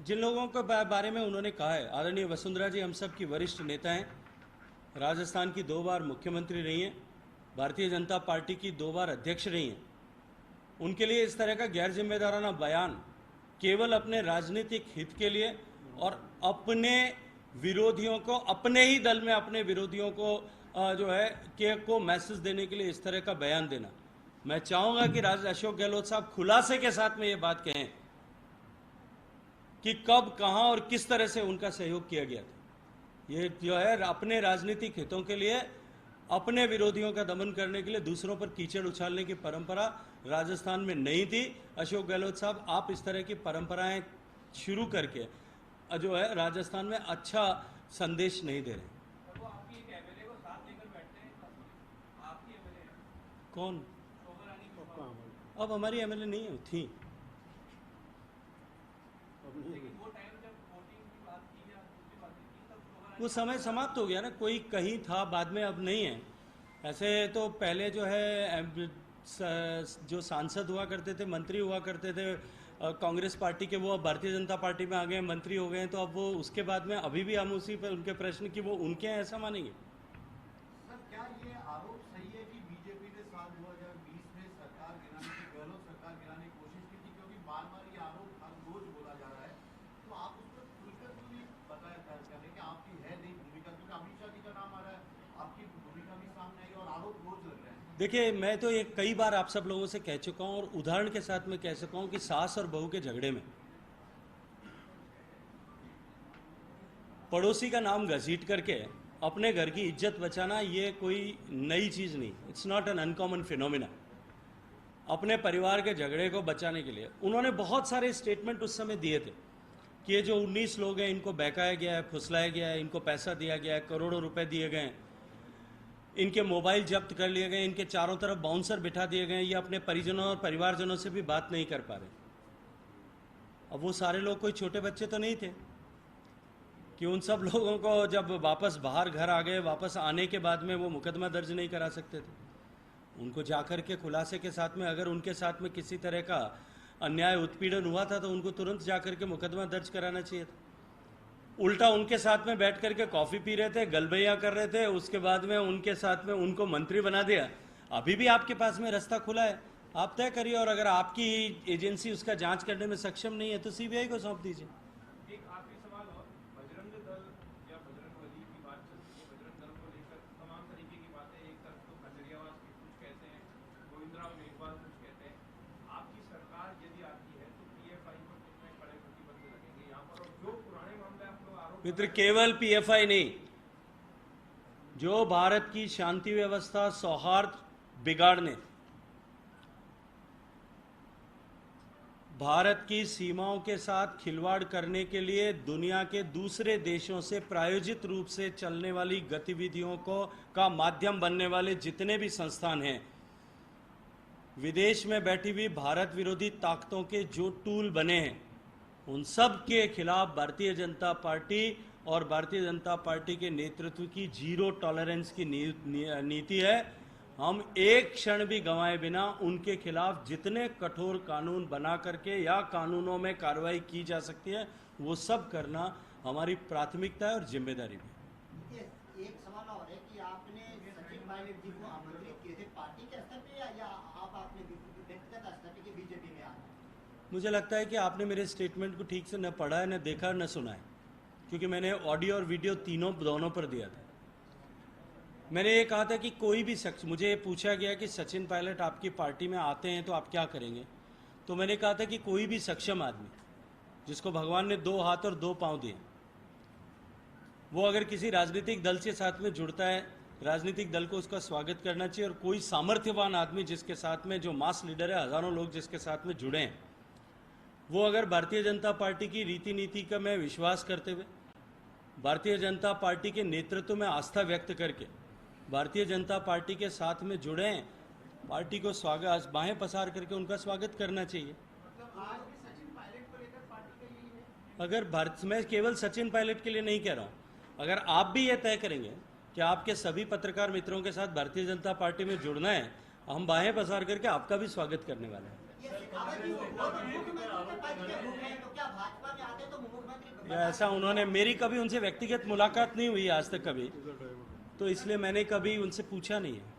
जिन लोगों के बारे में उन्होंने कहा है, आदरणीय वसुंधरा जी हम सब की वरिष्ठ नेता हैं, राजस्थान की 2 बार मुख्यमंत्री रही हैं, भारतीय जनता पार्टी की 2 बार अध्यक्ष रही हैं। उनके लिए इस तरह का गैर जिम्मेदाराना बयान केवल अपने राजनीतिक हित के लिए और अपने विरोधियों को, अपने ही दल में अपने विरोधियों को जो है को मैसेज देने के लिए इस तरह का बयान देना, मैं चाहूंगा कि अशोक गहलोत साहब खुलासे के साथ में ये बात कहें कि कब, कहां और किस तरह से उनका सहयोग किया गया था। ये जो है अपने राजनीतिक हितों के लिए, अपने विरोधियों का दमन करने के लिए दूसरों पर कीचड़ उछालने की परंपरा राजस्थान में नहीं थी। अशोक गहलोत साहब, आप इस तरह की परंपराएं शुरू करके जो है राजस्थान में अच्छा संदेश नहीं दे रहे। कौन? अब हमारी एमएलए नहीं है, थी। वो समय समाप्त हो गया ना, कोई कहीं था बाद में, अब नहीं है। ऐसे तो पहले जो है जो सांसद हुआ करते थे, मंत्री हुआ करते थे कांग्रेस पार्टी के, वो अब भारतीय जनता पार्टी में आ गए, मंत्री हो गए हैं, तो अब वो उसके बाद में अभी भी हम उसी पर उनके प्रश्न की वो उनके हैं ऐसा मानेंगे? सर, क्या ये आरोप सही है कि बीजेपी ने साल 2020 में सरकार गिराने की, गहलोत सरकार गिराने की कोशिश की थी? क्योंकि बार बार ये आरोप हर रोज बोला जा रहा है, तो आप उस पर खुलकर क्यों नहीं बताया करें कि आपकी है नहीं भूमिका? क्योंकि अमित शाह जी का नाम आ रहा है, आपकी भूमिका भी सामने आई और आरोप रोज लग रहे हैं। देखिए, मैं तो ये कई बार आप सब लोगों से कह चुका हूं और उदाहरण के साथ में कह सका हूं कि सास और बहू के झगड़े में पड़ोसी का नाम घसीट करके अपने घर की इज्जत बचाना ये कोई नई चीज़ नहीं, it's not an uncommon phenomena. अपने परिवार के झगड़े को बचाने के लिए उन्होंने बहुत सारे स्टेटमेंट उस समय दिए थे कि ये जो 19 लोग हैं इनको बहकाया गया है, फुसलाया गया है, इनको पैसा दिया गया है, करोड़ों रुपए दिए गए हैं, इनके मोबाइल जब्त कर लिए गए, इनके चारों तरफ बाउंसर बिठा दिए गए, ये अपने परिजनों और परिवारजनों से भी बात नहीं कर पा रहे। अब वो सारे लोग कोई छोटे बच्चे तो नहीं थे कि उन सब लोगों को जब वापस बाहर घर आ गए, वापस आने के बाद में वो मुकदमा दर्ज नहीं करा सकते थे। उनको जाकर के खुलासे के साथ में, अगर उनके साथ में किसी तरह का अन्याय उत्पीड़न हुआ था तो उनको तुरंत जाकर के मुकदमा दर्ज कराना चाहिए था। उल्टा उनके साथ में बैठ करके कॉफ़ी पी रहे थे, गलबैया कर रहे थे, उसके बाद में उनके साथ में उनको मंत्री बना दिया। अभी भी आपके पास में रास्ता खुला है, आप तय करिए, और अगर आपकी एजेंसी उसका जांच करने में सक्षम नहीं है तो सीबीआई को सौंप दीजिए। एक आखिरी सवाल और, बजरंग दल या बजरंगबली की बात चलती है, बजरंग दल को लेकर तमाम तरीके की बातें, एक तरफ तो खजरियावास की कुछ कहते हैं, गोविंदराव मेघवाल कुछ कहते हैं। आपकी सरकार यदि आती है तो पीएफआई पर कितने कड़े प्रतिबंध लगेंगे यहाँ पर? और जो पुराने मामले आप लोग आरोप मित्र, केवल पीएफआई नहीं, जो भारत की शांति व्यवस्था, सौहार्द बिगाड़ने, भारत की सीमाओं के साथ खिलवाड़ करने के लिए दुनिया के दूसरे देशों से प्रायोजित रूप से चलने वाली गतिविधियों का माध्यम बनने वाले जितने भी संस्थान हैं, विदेश में बैठी हुई भारत विरोधी ताकतों के जो टूल बने हैं, उन सब के खिलाफ भारतीय जनता पार्टी और भारतीय जनता पार्टी के नेतृत्व की जीरो टॉलरेंस की नीति है। हम एक क्षण भी गंवाए बिना उनके खिलाफ जितने कठोर कानून बना करके या कानूनों में कार्रवाई की जा सकती है वो सब करना हमारी प्राथमिकता है और जिम्मेदारी भी। एक सवाल और है कि आपने सचिन पायलट जी को आमंत्रित किए थे पार्टी के स्तर पे या आप आपने व्यक्तिगत स्तर पे बीजेपी में आना? मुझे लगता है कि आपने मेरे स्टेटमेंट को ठीक से न पढ़ा है, न देखा, न सुना है, क्योंकि मैंने ऑडियो और वीडियो दोनों पर दिया था। मैंने ये कहा था कि कोई भी शख्स, मुझे पूछा गया कि सचिन पायलट आपकी पार्टी में आते हैं तो आप क्या करेंगे, तो मैंने कहा था कि कोई भी सक्षम आदमी जिसको भगवान ने 2 हाथ और 2 पांव दिए, वो अगर किसी राजनीतिक दल के साथ में जुड़ता है, राजनीतिक दल को उसका स्वागत करना चाहिए। और कोई सामर्थ्यवान आदमी जिसके साथ में, जो मास लीडर है, हज़ारों लोग जिसके साथ में जुड़े हैं, वो अगर भारतीय जनता पार्टी की रीति नीति का मैं विश्वास करते हुए, भारतीय जनता पार्टी के नेतृत्व में आस्था व्यक्त करके भारतीय जनता पार्टी के साथ में जुड़े हैं, पार्टी को स्वागत, बाहें पसार करके उनका स्वागत करना चाहिए। आज भी सचिन पायलट को लेकर पार्टी का यही है? अगर भारत, मैं केवल सचिन पायलट के लिए नहीं कह रहा हूँ, अगर आप भी ये तय करेंगे कि आपके सभी पत्रकार मित्रों के साथ भारतीय जनता पार्टी में जुड़ना है, हम बाहें पसार करके आपका भी स्वागत करने वाले हैं। अगर जी वो तो मुख्यमंत्री के पद के भूखे हैं, तो क्या भाजपा में आते तो मुख्यमंत्री या ऐसा उन्होंने, मेरी कभी उनसे व्यक्तिगत मुलाकात नहीं हुई आज तक कभी, तो इसलिए मैंने कभी उनसे पूछा नहीं है।